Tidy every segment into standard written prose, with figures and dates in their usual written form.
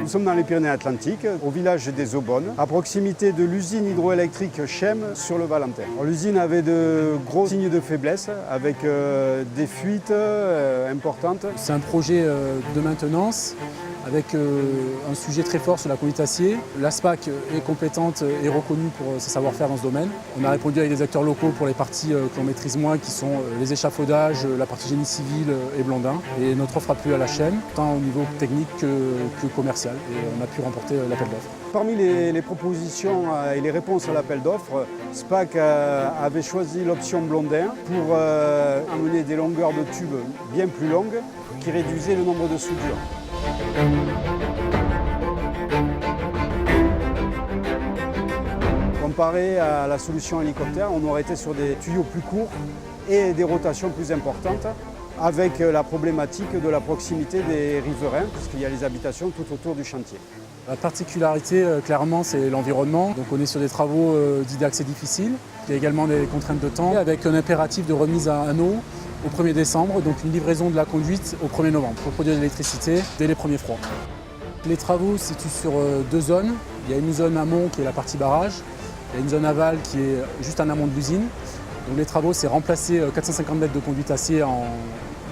Nous sommes dans les Pyrénées-Atlantiques, au village des Aubonnes, à proximité de l'usine hydroélectrique Chem sur le Valentin. L'usine avait de gros signes de faiblesse, avec des fuites importantes. C'est un projet de maintenance avec un sujet très fort sur la conduite acier. L'ASPAC est compétente et reconnue pour ses savoir-faire dans ce domaine. On a répondu avec des acteurs locaux pour les parties que l'on maîtrise moins, qui sont les échafaudages, la partie génie civil et Blandin. Et notre offre a plu à la chaîne, tant au niveau technique que commercial. Et on a pu remporter l'appel d'offres. Parmi les propositions et les réponses à l'appel d'offres, SPAC avait choisi l'option Blandin pour amener des longueurs de tubes bien plus longues qui réduisaient le nombre de soudures. Comparé à la solution hélicoptère, on aurait été sur des tuyaux plus courts et des rotations plus importantes, avec la problématique de la proximité des riverains, puisqu'il y a les habitations tout autour du chantier. La particularité, clairement, c'est l'environnement. Donc on est sur des travaux dits d'accès difficile. Il y a également des contraintes de temps, avec un impératif de remise à anneau au 1er décembre, donc une livraison de la conduite au 1er novembre pour produire de l'électricité dès les premiers froids. Les travaux se situent sur deux zones. Il y a une zone amont qui est la partie barrage, il y a une zone aval qui est juste en amont de l'usine. Donc les travaux, c'est remplacer 450 mètres de conduite acier en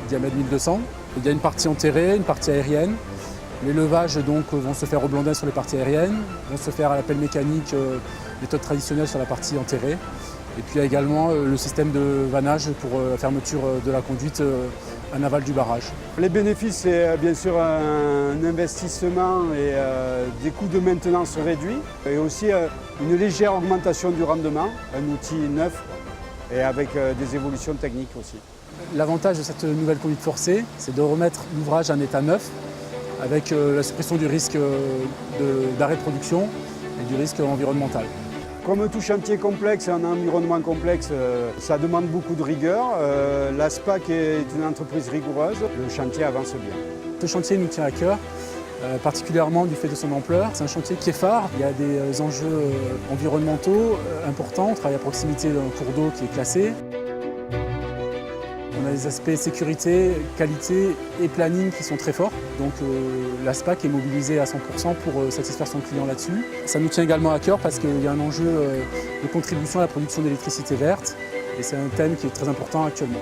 diamètre 1200. Il y a une partie enterrée, une partie aérienne. Les levages donc, vont se faire au Blandin sur les parties aériennes, vont se faire à la pelle mécanique, méthode traditionnelle sur la partie enterrée. Et puis il y a également le système de vannage pour la fermeture de la conduite en aval du barrage. Les bénéfices, c'est bien sûr un investissement et des coûts de maintenance réduits, et aussi une légère augmentation du rendement, un outil neuf et avec des évolutions techniques aussi. L'avantage de cette nouvelle conduite forcée, c'est de remettre l'ouvrage en état neuf, avec la suppression du risque d'arrêt de production et du risque environnemental. Comme tout chantier complexe et un environnement complexe, ça demande beaucoup de rigueur. La SPAC est une entreprise rigoureuse, le chantier avance bien. Ce chantier nous tient à cœur, particulièrement du fait de son ampleur. C'est un chantier qui est phare, il y a des enjeux environnementaux importants, on travaille à proximité d'un cours d'eau qui est classé. On a des aspects sécurité, qualité et planning qui sont très forts. Donc la SPAC est mobilisée à 100% pour satisfaire son client là-dessus. Ça nous tient également à cœur parce qu'il y a un enjeu de contribution à la production d'électricité verte. Et c'est un thème qui est très important actuellement.